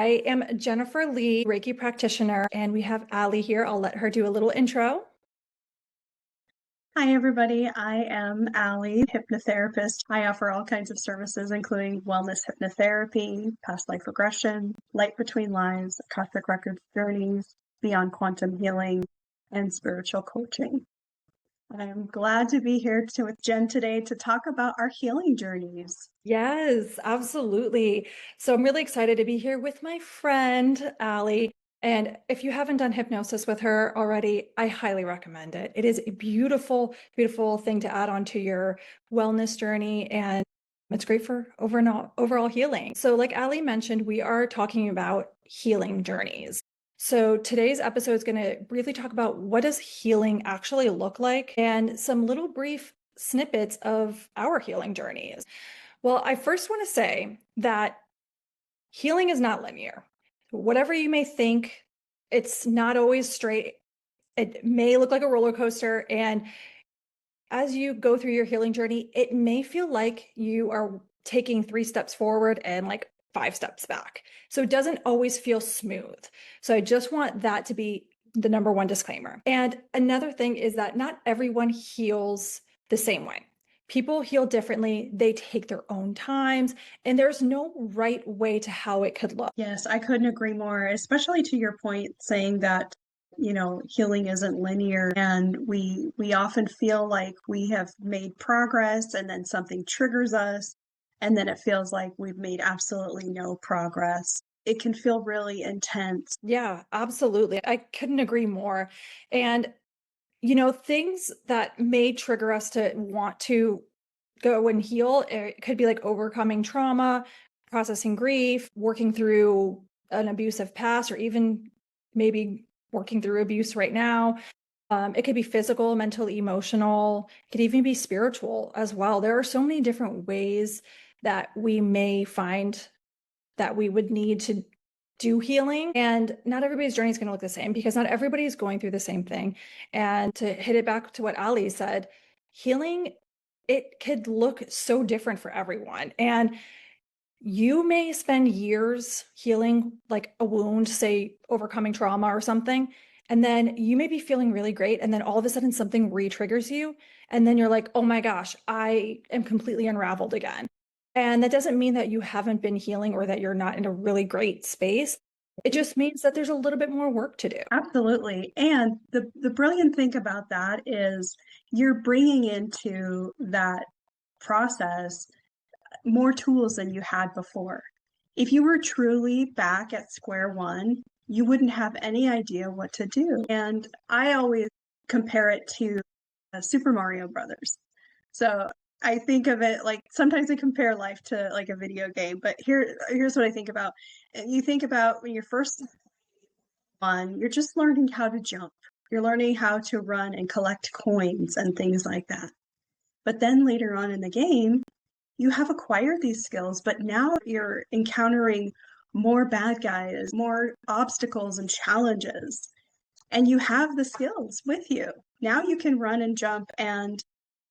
I am Jennifer Lee, Reiki practitioner, and we have Allie here. I'll let her do a little intro. Hi, everybody. I am Allie, hypnotherapist. I offer all kinds of services, including wellness hypnotherapy, past life regression, light between lives, Akashic Records journeys, beyond quantum healing, and spiritual coaching. I'm glad to be here with Jen today to talk about our healing journeys. Yes, absolutely. So I'm really excited to be here with my friend, Allie. And if you haven't done hypnosis with her already, I highly recommend it. It is a beautiful, beautiful thing to add on to your wellness journey. And it's great for overall healing. So like Allie mentioned, we are talking about healing journeys. So today's episode is going to briefly talk about what does healing actually look like and some little brief snippets of our healing journeys. Well, I first want to say that healing is not linear. Whatever you may think, it's not always straight. It may look like a roller coaster. And as you go through your healing journey, it may feel like you are taking 3 steps forward and like 5 steps back. So it doesn't always feel smooth. So I just want that to be the number one disclaimer. And another thing is that not everyone heals the same way. People heal differently. They take their own times, and there's no right way to how it could look. Yes, I couldn't agree more, especially to your point saying that healing isn't linear, and we often feel like we have made progress and then something triggers us, and then it feels like we've made absolutely no progress. It can feel really intense. Yeah, absolutely. I couldn't agree more. And things that may trigger us to want to go and heal, it could be like overcoming trauma, processing grief, working through an abusive past, or even maybe working through abuse right now. It could be physical, mental, emotional. It could even be spiritual as well. There are so many different ways that we may find that we would need to do healing. And not everybody's journey is going to look the same because not everybody is going through the same thing. And to hit it back to what Ali said, healing, it could look so different for everyone. And you may spend years healing like a wound, say overcoming trauma or something. And then you may be feeling really great. And then all of a sudden something re-triggers you. And then you're like, oh my gosh, I am completely unraveled again. And that doesn't mean that you haven't been healing or that you're not in a really great space. It just means that there's a little bit more work to do. Absolutely. And the brilliant thing about that is you're bringing into that process more tools than you had before. If you were truly back at square one, you wouldn't have any idea what to do. And I always compare it to Super Mario Brothers. So I think of it like sometimes I compare life to like a video game, but here's what I think about. You think about when you're first one, you're just learning how to jump. You're learning how to run and collect coins and things like that. But then later on in the game, you have acquired these skills, but now you're encountering more bad guys, more obstacles and challenges, and you have the skills with you. Now you can run and jump and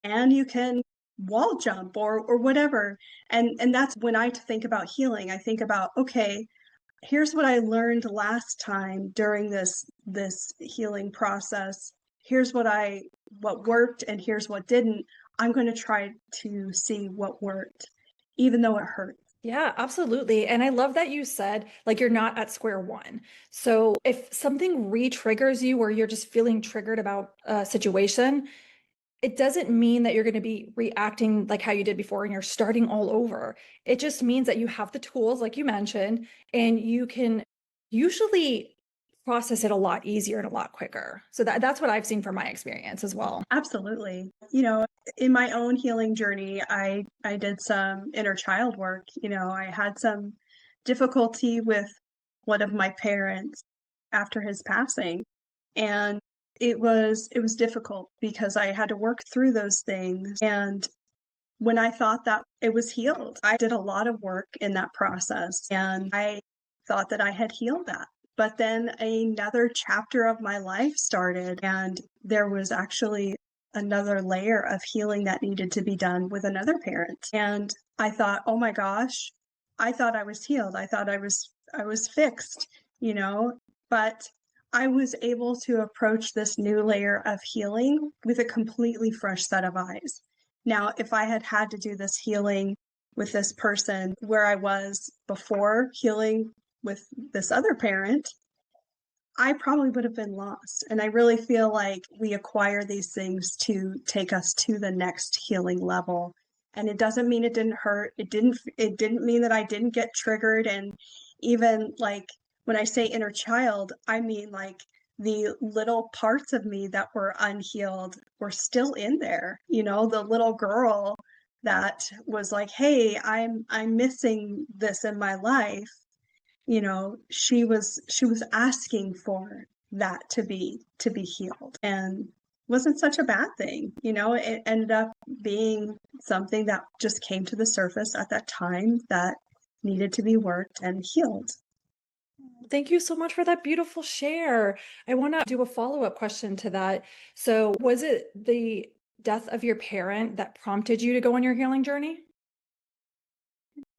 you can wall jump or whatever. And that's when I think about healing. I think about, okay, here's what I learned last time during this healing process. Here's what worked and here's what didn't. I'm going to try to see what worked, even though it hurt. Yeah, absolutely. And I love that you said, like, you're not at square one. So if something re-triggers you or you're just feeling triggered about a situation, it doesn't mean that you're going to be reacting like how you did before and you're starting all over. It just means that you have the tools, like you mentioned, and you can usually process it a lot easier and a lot quicker. So that's what I've seen from my experience as well. Absolutely. In my own healing journey, I did some inner child work. I had some difficulty with one of my parents after his passing. And it was difficult because I had to work through those things. And when I thought that it was healed, I did a lot of work in that process and I thought that I had healed that. But then another chapter of my life started, and there was actually another layer of healing that needed to be done with another parent. And I thought, oh my gosh, I thought I was healed. I thought was fixed, you know, but I was able to approach this new layer of healing with a completely fresh set of eyes. Now, if I had had to do this healing with this person where I was before healing with this other parent, I probably would have been lost. And I really feel like we acquire these things to take us to the next healing level. And it doesn't mean it didn't hurt. It didn't mean that I didn't get triggered. And even like when I say inner child, I mean like the little parts of me that were unhealed were still in there. You know, the little girl that was like, "Hey, I'm missing this in my life." You know, she was asking for that to be healed, and wasn't such a bad thing. You know, it ended up being something that just came to the surface at that time that needed to be worked and healed. Thank you so much for that beautiful share. I want to do a follow-up question to that. So, was it the death of your parent that prompted you to go on your healing journey?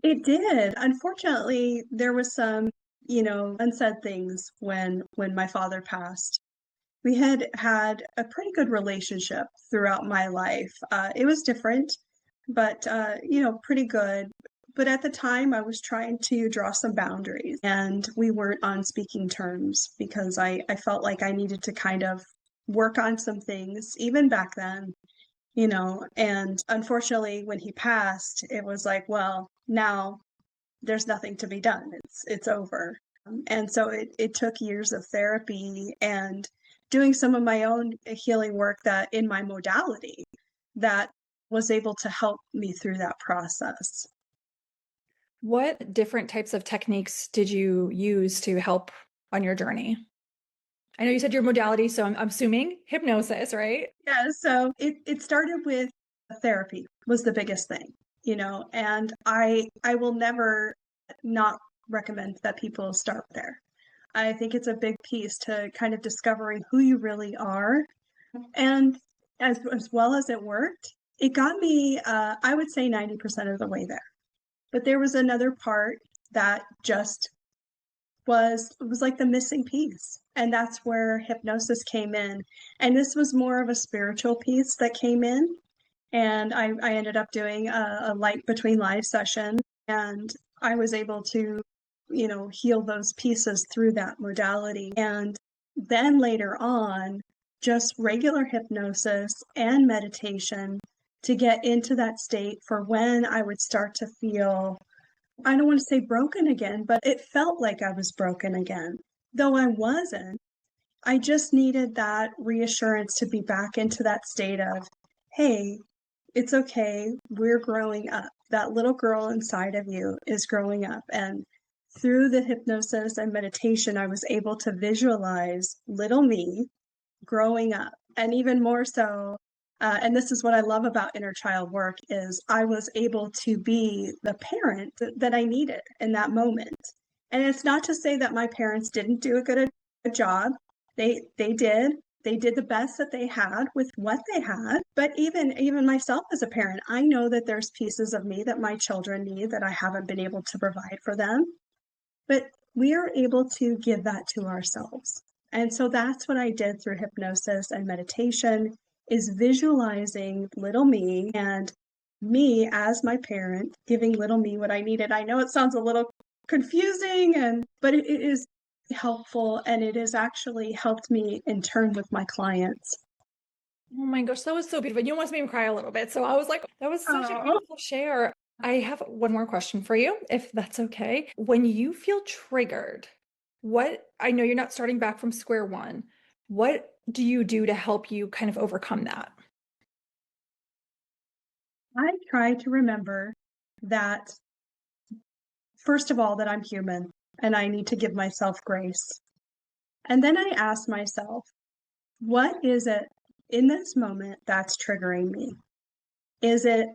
It did. Unfortunately, there was some, unsaid things when my father passed. We had had a pretty good relationship throughout my life. It was different, but pretty good. But at the time, I was trying to draw some boundaries, and we weren't on speaking terms because I felt like I needed to kind of work on some things even back then, and unfortunately, when he passed, it was like, well, now there's nothing to be done. It's over. And so it took years of therapy and doing some of my own healing work that in my modality that was able to help me through that process. What different types of techniques did you use to help on your journey? I know you said your modality, so I'm assuming hypnosis, right? Yeah, so it started with therapy was the biggest thing, and I will never not recommend that people start there. I think it's a big piece to kind of discovering who you really are. And as well as it worked, it got me, I would say 90% of the way there. But there was another part that just was like the missing piece. And that's where hypnosis came in. And this was more of a spiritual piece that came in. And I ended up doing a light between lives session. And I was able to, heal those pieces through that modality. And then later on, just regular hypnosis and meditation to get into that state for when I would start to feel, I don't want to say broken again, but it felt like I was broken again. Though I wasn't, I just needed that reassurance to be back into that state of, hey, it's okay. We're growing up. That little girl inside of you is growing up. And through the hypnosis and meditation, I was able to visualize little me growing up. And even more so, and this is what I love about inner child work, is I was able to be the parent that I needed in that moment. And it's not to say that my parents didn't do a job. They did. They did the best that they had with what they had. But even myself as a parent, I know that there's pieces of me that my children need that I haven't been able to provide for them. But we are able to give that to ourselves. And so that's what I did through hypnosis and meditation, is visualizing little me and me as my parent giving little me what I needed. I know it sounds a little confusing, but it is helpful, and it has actually helped me in turn with my clients. Oh my gosh, that was so beautiful. You almost made me cry a little bit. So I was like, that was such a Oh, beautiful share. I have one more question for you, if that's okay. When you feel triggered, I know you're not starting back from square one. What do you do to help you kind of overcome that? I try to remember that, first of all, that I'm human and I need to give myself grace. And then I ask myself, what is it in this moment that's triggering me? Is it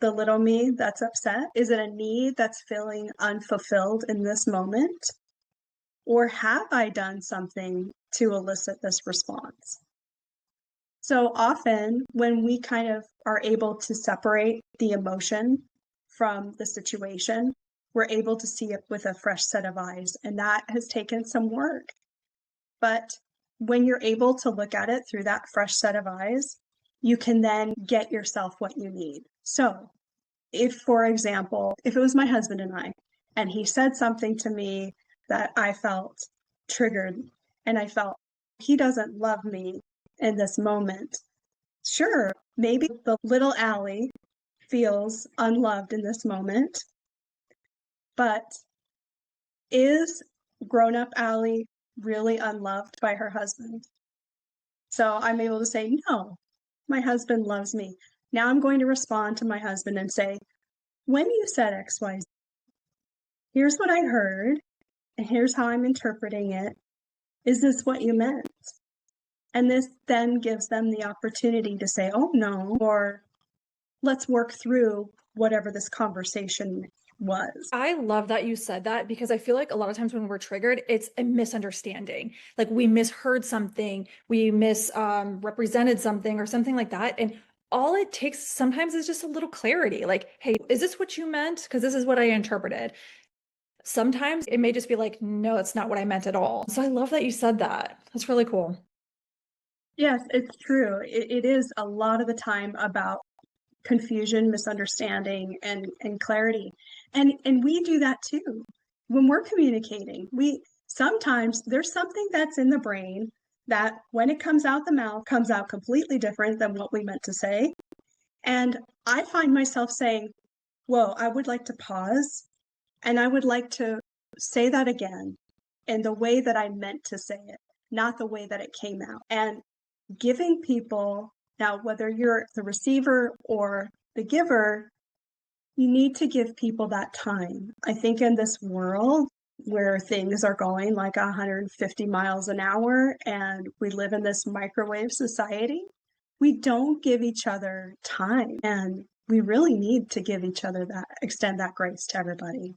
the little me that's upset? Is it a need that's feeling unfulfilled in this moment? Or have I done something to elicit this response? So often, when we kind of are able to separate the emotion from the situation, we're able to see it with a fresh set of eyes. And that has taken some work. But when you're able to look at it through that fresh set of eyes, you can then get yourself what you need. So if, for example, if it was my husband and he said something to me that I felt triggered and I felt he doesn't love me in this moment, sure, maybe the little Allie feels unloved in this moment, but is grown-up Allie really unloved by her husband? So I'm able to say, no, my husband loves me. Now I'm going to respond to my husband and say, when you said XYZ, here's what I heard, and here's how I'm interpreting it. Is this what you meant? And this then gives them the opportunity to say, oh no, or let's work through whatever this conversation was. I love that you said that because I feel like a lot of times when we're triggered, it's a misunderstanding. Like we misheard something, we misrepresented something or something like that. And all it takes sometimes is just a little clarity. Like, hey, is this what you meant? Because this is what I interpreted. Sometimes it may just be like, no, that's not what I meant at all. So I love that you said that. That's really cool. Yes, it's true. It is a lot of the time about confusion, misunderstanding, and clarity. And we do that too. When we're communicating, we sometimes there's something that's in the brain that when it comes out the mouth comes out completely different than what we meant to say. And I find myself saying, whoa, I would like to pause and I would like to say that again in the way that I meant to say it, not the way that it came out. And giving people, now whether you're the receiver or the giver, you need to give people that time. I think in this world where things are going like 150 miles an hour and we live in this microwave society, we don't give each other time. And we really need to give each other that, extend that grace to everybody.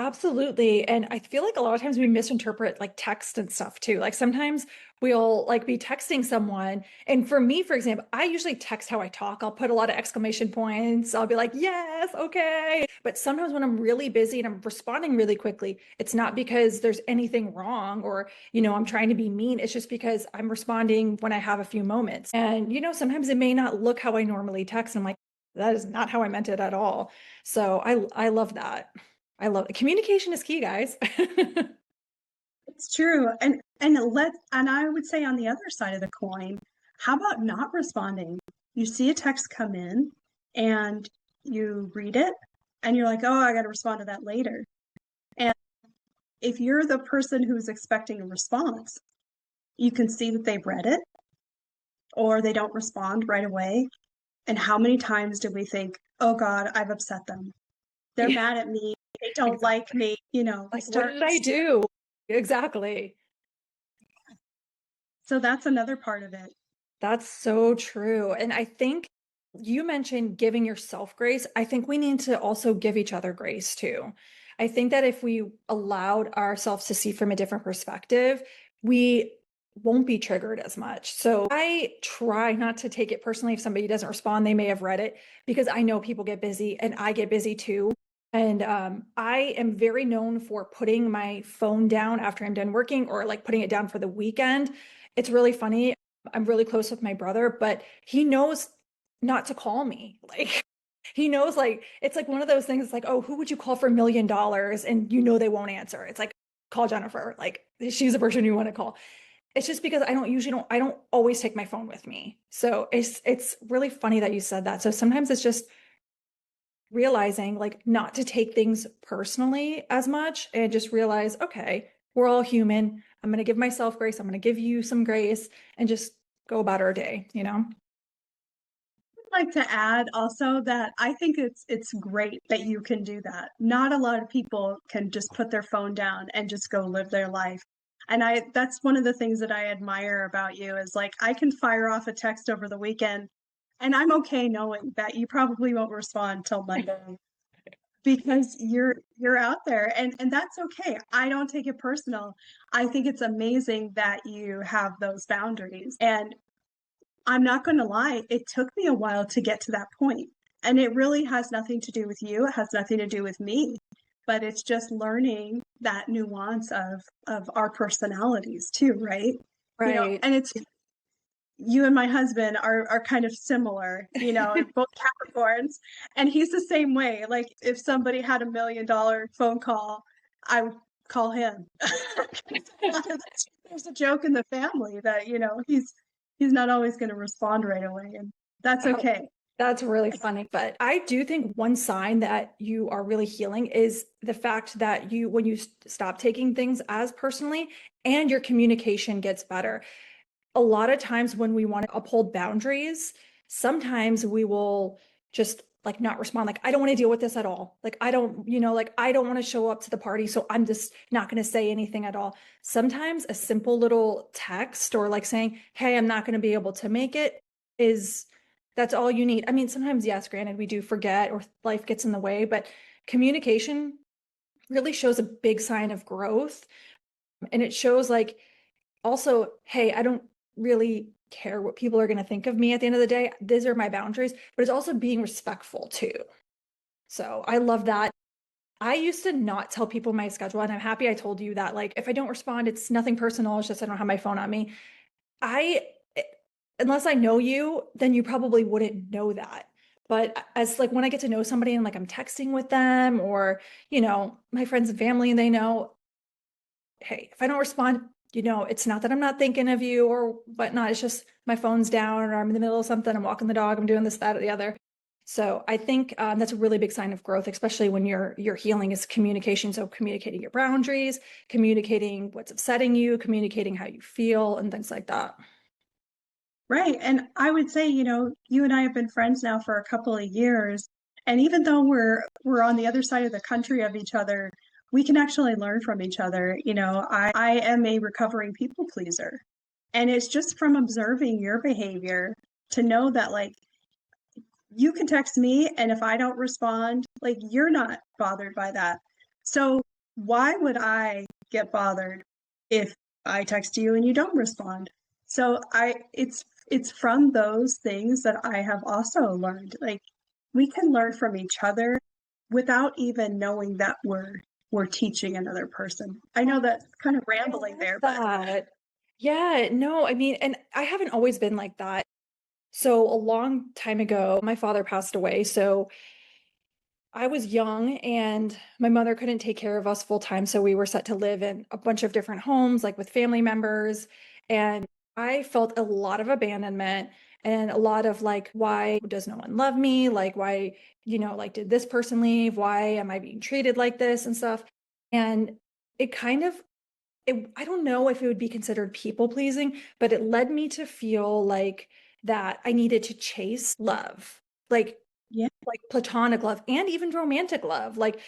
Absolutely. And I feel like a lot of times we misinterpret like text and stuff too. Like sometimes we'll like be texting someone. And for me, for example, I usually text how I talk. I'll put a lot of exclamation points. I'll be like, yes, okay. But sometimes when I'm really busy and I'm responding really quickly, it's not because there's anything wrong or, I'm trying to be mean. It's just because I'm responding when I have a few moments. And, sometimes it may not look how I normally text. I'm like, that is not how I meant it at all. So I love that. I love it. Communication is key, guys. It's true. And I would say on the other side of the coin, how about not responding? You see a text come in and you read it and you're like, oh, I got to respond to that later. And if you're the person who's expecting a response, you can see that they've read it or they don't respond right away. And how many times do we think, oh God, I've upset them? They're Yeah, mad at me. They don't exactly. like me. Like, what did I do? Exactly. So that's another part of it. That's so true. And I think you mentioned giving yourself grace. I think we need to also give each other grace too. I think that if we allowed ourselves to see from a different perspective, we won't be triggered as much. So I try not to take it personally if somebody doesn't respond, they may have read it because I know people get busy and I get busy too. And I am very known for putting my phone down after I'm done working or like putting it down for the weekend. It's really funny. I'm really close with my brother, but he knows not to call me. Like he knows like it's like one of those things, it's like, oh, who would you call for $1 million? And they won't answer. It's like, call Jennifer. Like she's the person you want to call. It's just because I don't always take my phone with me. So it's really funny that you said that. So sometimes it's just realizing like not to take things personally as much and just realize, okay, we're all human. I'm going to give myself grace. I'm going to give you some grace and just go about our day, Like to add also that I think it's great that you can do that. Not a lot of people can just put their phone down and just go live their life. And that's one of the things that I admire about you is like I can fire off a text over the weekend and I'm okay knowing that you probably won't respond till Monday because you're out there and that's okay. I don't take it personal. I think it's amazing that you have those boundaries. And I'm not going to lie, it took me a while to get to that point. And it really has nothing to do with you. It has nothing to do with me. but it's just learning that nuance of our personalities too, right? Right. And it's you and my husband are kind of similar, both Capricorns, and he's the same way. Like if somebody had $1 million phone call, I would call him. There's a joke in the family that, he's not always going to respond right away, and that's Oh, okay. that's really funny. But I do think one sign that you are really healing is the fact that when you stop taking things as personally and your communication gets better. A lot of times when we want to uphold boundaries, sometimes we will just like not respond. Like, I don't want to deal with this at all. Like, I don't, like, I don't want to show up to the party. So I'm just not going to say anything at all. Sometimes a simple little text or like saying, hey, I'm not going to be able to make it is that's all you need. I mean, sometimes, yes, granted, we do forget or life gets in the way, but communication really shows a big sign of growth. And it shows like, also, hey, I don't really care what people are going to think of me at the end of the day. These are my boundaries, but it's also being respectful too. So I love that. I used to not tell people my schedule, and I'm happy I told you that. Like, if I don't respond, it's nothing personal. It's just I don't have my phone on me. I, unless I know you, then you probably wouldn't know that. But as like when I get to know somebody and like I'm texting with them or, my friends and family and they know, hey, if I don't respond, it's not that I'm not thinking of you or whatnot. It's just my phone's down or I'm in the middle of something. I'm walking the dog. I'm doing this, that, or the other. So I think that's a really big sign of growth, especially when your healing is communication. So communicating your boundaries, communicating what's upsetting you, communicating how you feel, and things like that. Right. And I would say, you and I have been friends now for a couple of years. And even though we're on the other side of the country of each other, we can actually learn from each other. I am a recovering people pleaser. And it's just from observing your behavior to know that like you can text me and if I don't respond, like you're not bothered by that. So why would I get bothered if I text you and you don't respond? So it's from those things that I have also learned. Like we can learn from each other without even knowing that we're teaching another person. I know that's kind of rambling there, but That. Yeah, no, I mean, and I haven't always been like that. So a long time ago, my father passed away. So I was young and my mother couldn't take care of us full time. So we were set to live in a bunch of different homes, like with family members. And I felt a lot of abandonment and a lot of like, why does no one love me? Like, why, like, did this person leave? Why am I being treated like this and stuff? And it kind of, I don't know if it would be considered people pleasing, but it led me to feel like that I needed to chase love. yeah, Like platonic love and even romantic love, like,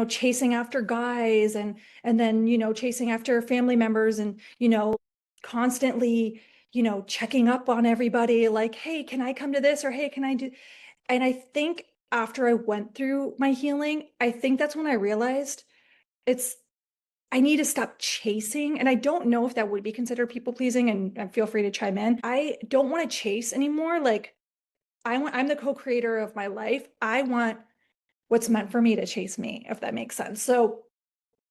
chasing after guys and then, chasing after family members and, constantly, checking up on everybody like, hey, can I come to this? Or hey, can I do? And I think after I went through my healing, I think that's when I realized it's I need to stop chasing. And I don't know if that would be considered people pleasing and feel free to chime in. I don't want to chase anymore. Like I'm the co-creator of my life. I want what's meant for me to chase me, if that makes sense. So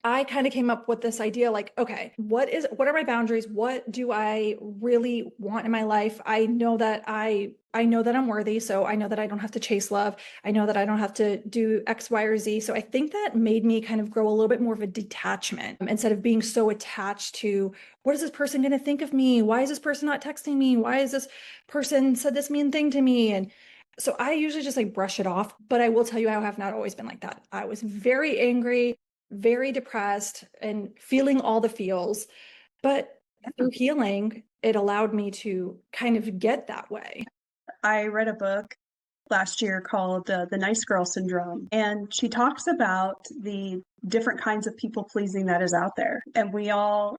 I kind of came up with this idea like, okay, what are my boundaries? What do I really want in my life? I know that I know that I'm worthy, so I know that I don't have to chase love. I know that I don't have to do X, Y, or Z. So I think that made me kind of grow a little bit more of a detachment instead of being so attached to what is this person going to think of me? Why is this person not texting me? Why is this person said this mean thing to me? And so I usually just like brush it off, but I will tell you, I have not always been like that. I was very angry, very depressed and feeling all the feels. But through healing, it allowed me to kind of get that way. I read a book last year called The Nice Girl Syndrome. And she talks about the different kinds of people pleasing that is out there. And we all,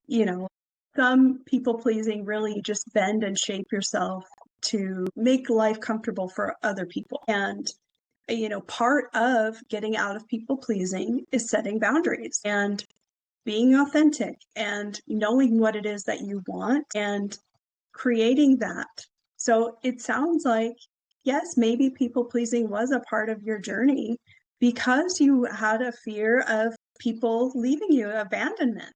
some people pleasing really just bend and shape yourself to make life comfortable for other people. And part of getting out of people pleasing is setting boundaries and being authentic and knowing what it is that you want and creating that. So it sounds like, yes, maybe people pleasing was a part of your journey because you had a fear of people leaving you, abandonment.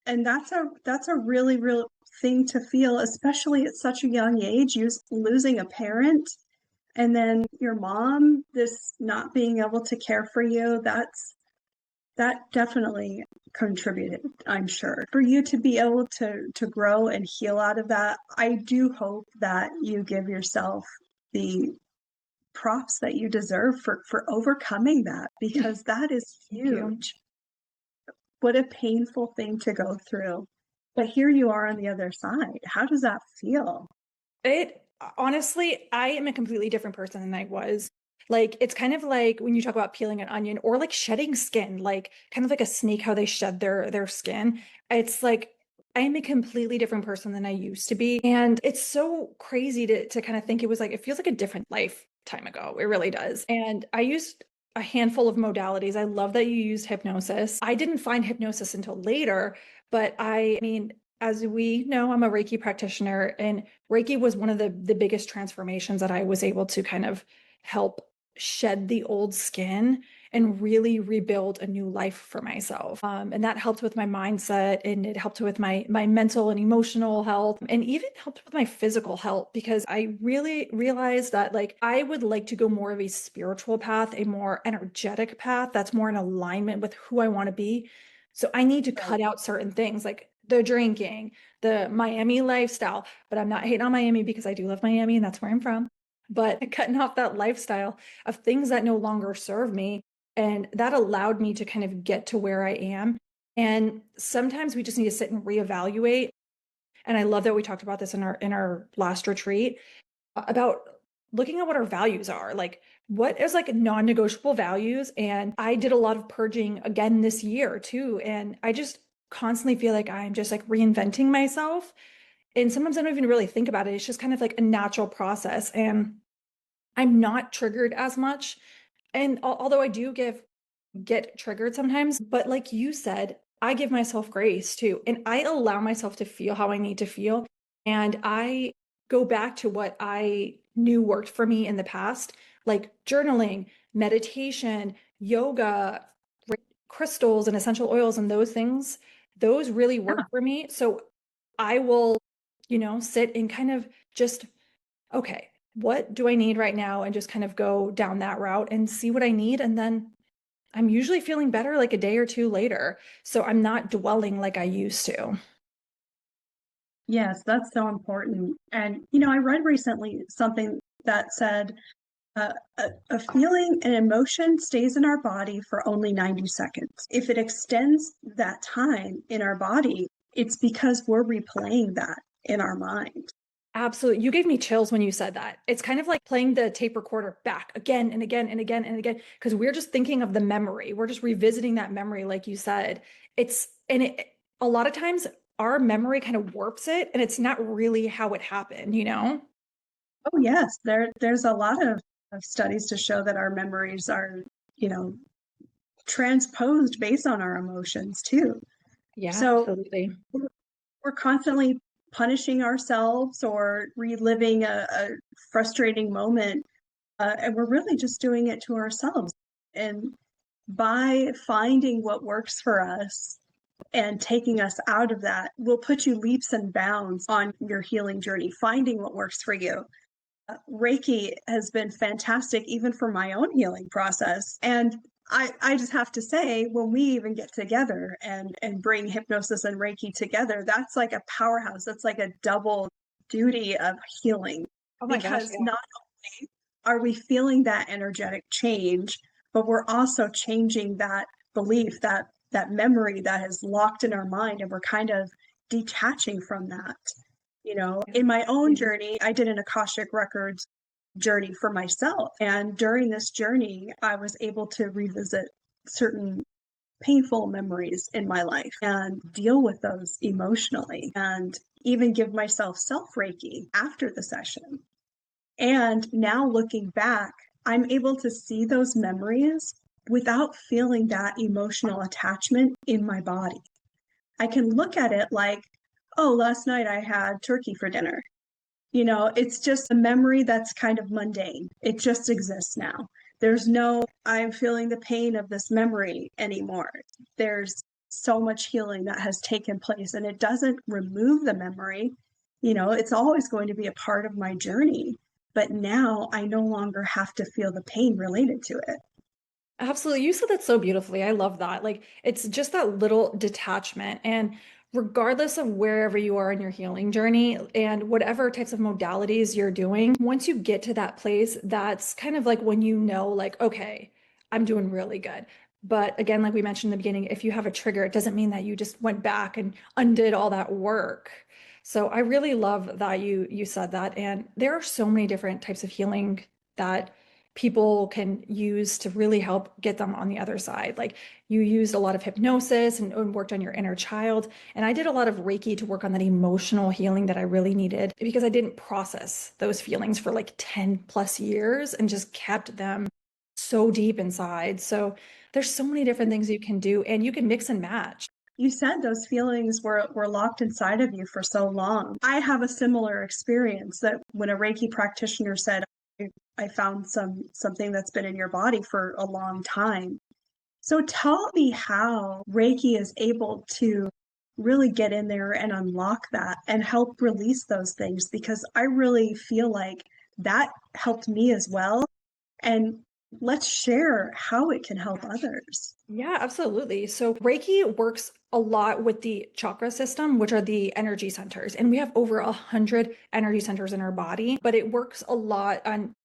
And that's a really real thing to feel, especially at such a young age, you losing a parent and then your mom, this not being able to care for you. That definitely contributed, I'm sure. For you to be able to grow and heal out of that, I do hope that you give yourself the props that you deserve for overcoming that, because that is Thank you. huge. What a painful thing to go through. But here you are on the other side. How does that feel? It honestly, I am a completely different person than I was. Like, it's kind of like when you talk about peeling an onion or like shedding skin, like kind of like a snake, how they shed their skin. It's like I'm a completely different person than I used to be. And it's so crazy to kind of think it was like it feels like a different lifetime ago. It really does. And I used a handful of modalities. I love that you used hypnosis. I didn't find hypnosis until later, but I mean, as we know, I'm a Reiki practitioner, and Reiki was one of the biggest transformations that I was able to kind of help shed the old skin and really rebuild a new life for myself. And that helped with my mindset, and it helped with my mental and emotional health, and even helped with my physical health, because I really realized that like I would like to go more of a spiritual path, a more energetic path that's more in alignment with who I want to be. So I need to cut out certain things like the drinking, the Miami lifestyle. But I'm not hating on Miami because I do love Miami and that's where I'm from. But cutting off that lifestyle of things that no longer serve me. And that allowed me to kind of get to where I am. And sometimes we just need to sit and reevaluate. And I love that we talked about this in our last retreat about looking at what our values are. Like, what is like non-negotiable values? And I did a lot of purging again this year too. And I just constantly feel like I'm just like reinventing myself. And sometimes I don't even really think about it. It's just kind of like a natural process. And I'm not triggered as much. And although I do get triggered sometimes, but like you said, I give myself grace too. And I allow myself to feel how I need to feel. And I go back to what I knew worked for me in the past, like journaling, meditation, yoga, crystals and essential oils and those things. Those really Yeah. work for me. So I will, sit and kind of just, okay, what do I need right now? And just kind of go down that route and see what I need. And then I'm usually feeling better like a day or two later. So I'm not dwelling like I used to. Yes, that's so important. And, I read recently something that said a feeling, an emotion stays in our body for only 90 seconds. If it extends that time in our body, it's because we're replaying that in our mind. Absolutely. You gave me chills when you said that. It's kind of like playing the tape recorder back again and again and again and again, because we're just thinking of the memory. We're just revisiting that memory, like you said. A lot of times our memory kind of warps it and it's not really how it happened? Oh, yes, there's a lot of studies to show that our memories are, you know, transposed based on our emotions too. Yeah, So absolutely. we're constantly punishing ourselves or reliving a frustrating moment, and we're really just doing it to ourselves. And by finding what works for us and taking us out of that will put you leaps and bounds on your healing journey, finding what works for you. Reiki has been fantastic even for my own healing process. And I just have to say, when we even get together and bring hypnosis and Reiki together, that's like a powerhouse. That's like a double duty of healing, Oh my gosh, because yeah. not only are we feeling that energetic change, but we're also changing that belief, that memory that is locked in our mind, and we're kind of detaching from that. In my own Yeah. journey, I did an Akashic Records journey for myself. And during this journey, I was able to revisit certain painful memories in my life and deal with those emotionally and even give myself self Reiki after the session. And now looking back, I'm able to see those memories without feeling that emotional attachment in my body. I can look at it like, oh, last night I had turkey for dinner. It's just a memory that's kind of mundane. It just exists now. There's no, I'm feeling the pain of this memory anymore. There's so much healing that has taken place, and it doesn't remove the memory. It's always going to be a part of my journey, but now I no longer have to feel the pain related to it. Absolutely. You said that so beautifully. I love that. Like, it's just that little detachment. And regardless of wherever you are in your healing journey and whatever types of modalities you're doing, once you get to that place, that's kind of like when you know, like, okay, I'm doing really good. But again, like we mentioned in the beginning, if you have a trigger, it doesn't mean that you just went back and undid all that work. So I really love that you said that. And there are so many different types of healing that people can use to really help get them on the other side. Like you used a lot of hypnosis and worked on your inner child. And I did a lot of Reiki to work on that emotional healing that I really needed because I didn't process those feelings for like 10 plus years and just kept them so deep inside. So there's so many different things you can do and you can mix and match. You said those feelings were locked inside of you for so long. I have a similar experience that when a Reiki practitioner said, I found something that's been in your body for a long time. So tell me how Reiki is able to really get in there and unlock that and help release those things, because I really feel like that helped me as well. And let's share how it can help others. Yeah, absolutely. So Reiki works a lot with the chakra system, which are the energy centers. And we have over 100 energy centers in our body, but it works a lot on,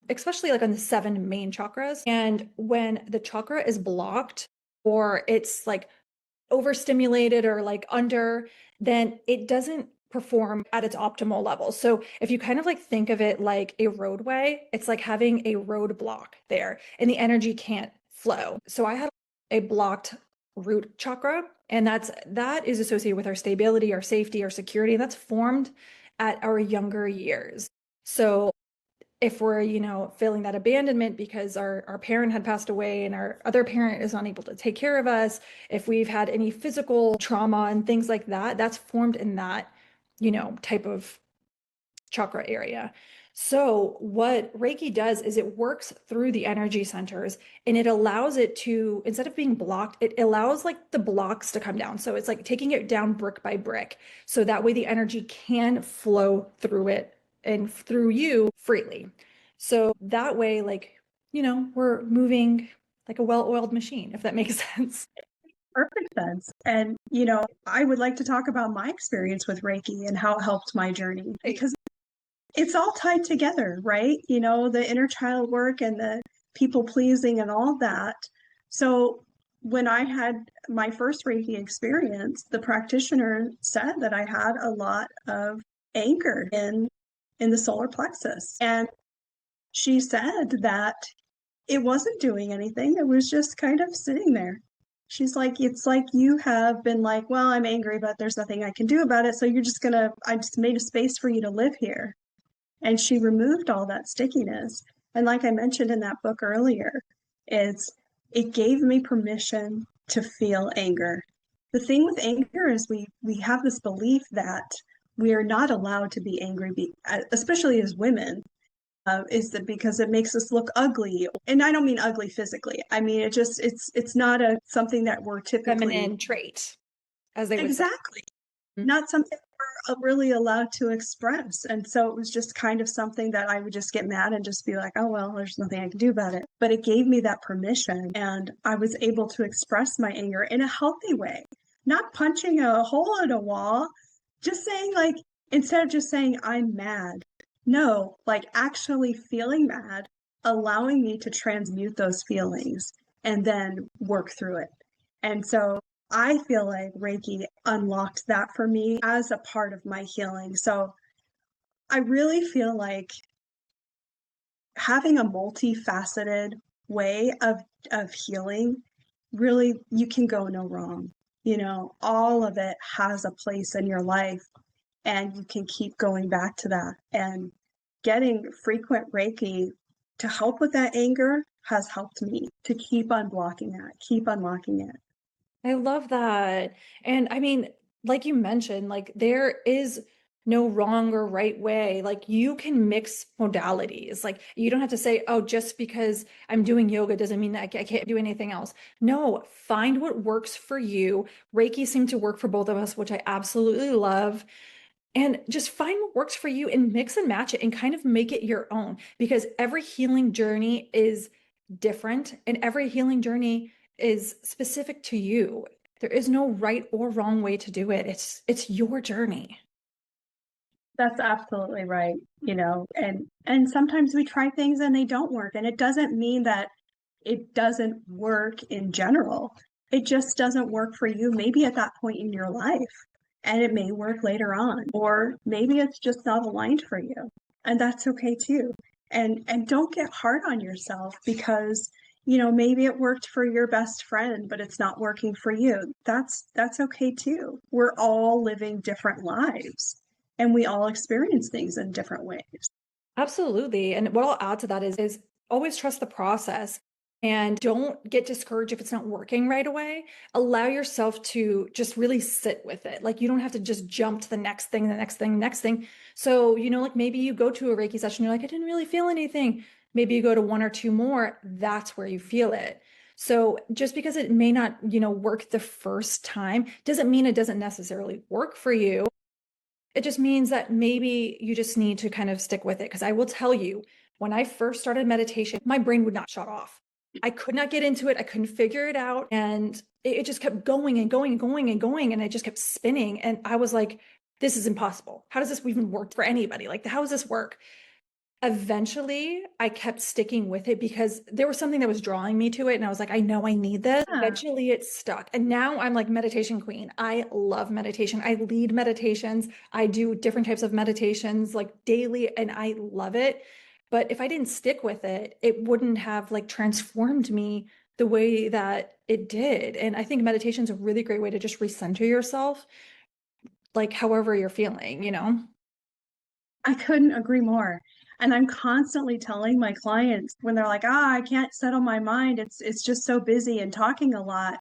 especially like on the seven main chakras. And when the chakra is blocked or it's like overstimulated or like under, then it doesn't perform at its optimal level. So if you kind of like think of it like a roadway, it's like having a roadblock there and the energy can't flow. So I had a blocked root chakra, and that is associated with our stability, our safety, our security, and that's formed at our younger years. So if we're, feeling that abandonment because our parent had passed away and our other parent is unable to take care of us, if we've had any physical trauma and things like that, that's formed in that, type of chakra area. So what Reiki does is it works through the energy centers and it allows it to, instead of being blocked, it allows like the blocks to come down. So it's like taking it down brick by brick. So that way the energy can flow through it and through you freely. So that way, like, we're moving like a well-oiled machine, if that makes sense. Perfect sense. And, I would like to talk about my experience with Reiki and how it helped my journey, Right. because it's all tied together, right? The inner child work and the people pleasing and all that. So when I had my first Reiki experience, the practitioner said that I had a lot of anger in the solar plexus. And she said that it wasn't doing anything. It was just kind of sitting there. She's like, it's like you have been like, well, I'm angry, but there's nothing I can do about it. So I just made a space for you to live here. And she removed all that stickiness. And like I mentioned in that book earlier, is it gave me permission to feel anger. The thing with anger is we have this belief that we are not allowed to be angry, especially as women, is that because it makes us look ugly. And I don't mean ugly physically. I mean it's not a something that we're typically Feminine trait, as they would say. exactly not something we're really allowed to express. And so it was just kind of something that I would just get mad and just be like, oh, well, there's nothing I can do about it. But it gave me that permission, and I was able to express my anger in a healthy way, not punching a hole in a wall, just saying, like, instead of just saying, I'm mad, no, like actually feeling mad, allowing me to transmute those feelings and then work through it. And so I feel like Reiki unlocked that for me as a part of my healing. So I really feel like having a multifaceted way of healing, really, you can go no wrong. All of it has a place in your life, and you can keep going back to that. And getting frequent Reiki to help with that anger has helped me to keep unblocking that, keep unlocking it. I love that. And I mean, like you mentioned, like there is no wrong or right way. Like you can mix modalities. Like you don't have to say, oh, just because I'm doing yoga doesn't mean that I can't do anything else. No, find what works for you. Reiki seemed to work for both of us, which I absolutely love. And just find what works for you and mix and match it and kind of make it your own, because every healing journey is different and every healing journey is specific to you. There is no right or wrong way to do it. It's your journey. That's absolutely right, and sometimes we try things and they don't work, and it doesn't mean that it doesn't work in general. It just doesn't work for you, maybe at that point in your life. And it may work later on, or maybe it's just not aligned for you. And that's okay too. And don't get hard on yourself because, maybe it worked for your best friend, but it's not working for you. That's okay too. We're all living different lives and we all experience things in different ways. Absolutely. And what I'll add to that is always trust the process and don't get discouraged if it's not working right away. Allow yourself to just really sit with it. Like you don't have to just jump to the next thing, the next thing, next thing. So, like maybe you go to a Reiki session, you're like, I didn't really feel anything. Maybe you go to one or two more, that's where you feel it. So just because it may not, work the first time doesn't mean it doesn't necessarily work for you. It just means that maybe you just need to kind of stick with it. Because I will tell you, when I first started meditation, my brain would not shut off. I could not get into it. I couldn't figure it out. And it just kept going and going and going and going. And it just kept spinning. And I was like, this is impossible. How does this even work for anybody? Like, how does this work? Eventually, I kept sticking with it because there was something that was drawing me to it. And I was like, I know I need this. Yeah. Eventually, it stuck. And now I'm like meditation queen. I love meditation. I lead meditations. I do different types of meditations like daily, and I love it. But if I didn't stick with it, it wouldn't have like transformed me the way that it did. And I think meditation is a really great way to just recenter yourself, like however you're feeling. I couldn't agree more. And I'm constantly telling my clients when they're like, I can't settle my mind. It's just so busy and talking a lot.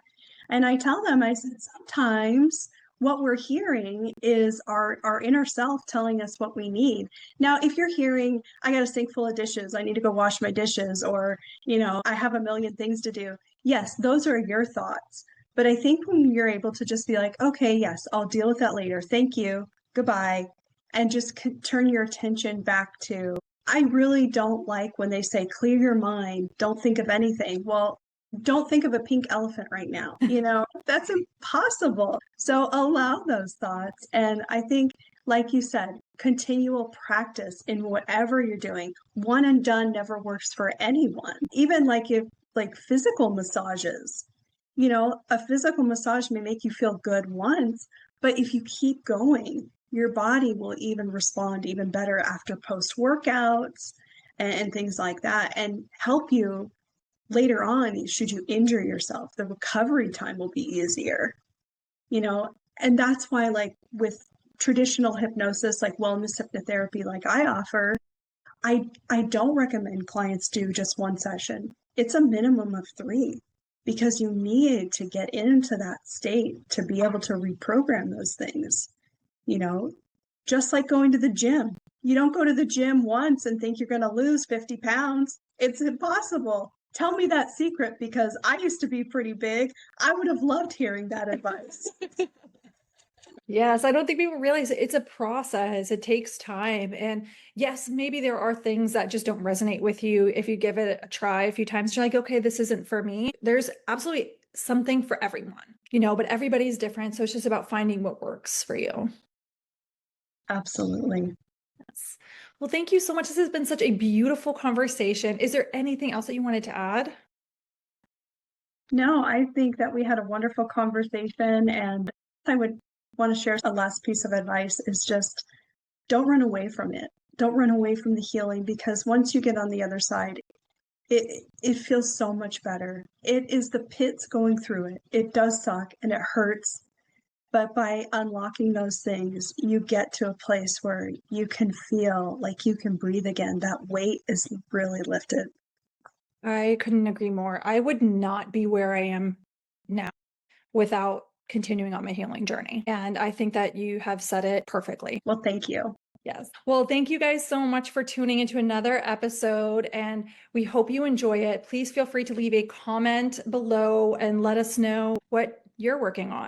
And I tell them, I said, sometimes what we're hearing is our inner self telling us what we need. Now, if you're hearing, I got a sink full of dishes, I need to go wash my dishes, or, I have a million things to do. Yes, those are your thoughts. But I think when you're able to just be like, okay, yes, I'll deal with that later. Thank you. Goodbye, and just turn your attention back to, I really don't like when they say clear your mind, don't think of anything. Well, don't think of a pink elephant right now. That's impossible. So allow those thoughts. And I think, like you said, continual practice in whatever you're doing. One and done never works for anyone. Even like physical massages, a physical massage may make you feel good once, but if you keep going, your body will even respond even better after post workouts and things like that, and help you later on should you injure yourself. The recovery time will be easier, you know, and that's why, like with traditional hypnosis, like wellness hypnotherapy, like I offer, I don't recommend clients do just one session. It's a minimum of three because you need to get into that state to be able to reprogram those things, you know, just like going to the gym. You don't go to the gym once and think you're going to lose 50 pounds. It's impossible. Tell me that secret because I used to be pretty big. I would have loved hearing that advice. Yes, I don't think people realize it's a process. It takes time. And yes, maybe there are things that just don't resonate with you if you give it a try a few times. You're like, okay, this isn't for me. There's absolutely something for everyone, but everybody's different. So it's just about finding what works for you. Absolutely. Yes. Well, thank you so much. This has been such a beautiful conversation. Is there anything else that you wanted to add? No, I think that we had a wonderful conversation, and I would want to share a last piece of advice is just don't run away from it. Don't run away from the healing because once you get on the other side, it feels so much better. It is the pits going through it. It does suck and it hurts, but by unlocking those things, you get to a place where you can feel like you can breathe again. That weight is really lifted. I couldn't agree more. I would not be where I am now without continuing on my healing journey. And I think that you have said it perfectly. Well, thank you. Yes. Well, thank you guys so much for tuning into another episode, and we hope you enjoy it. Please feel free to leave a comment below and let us know what you're working on.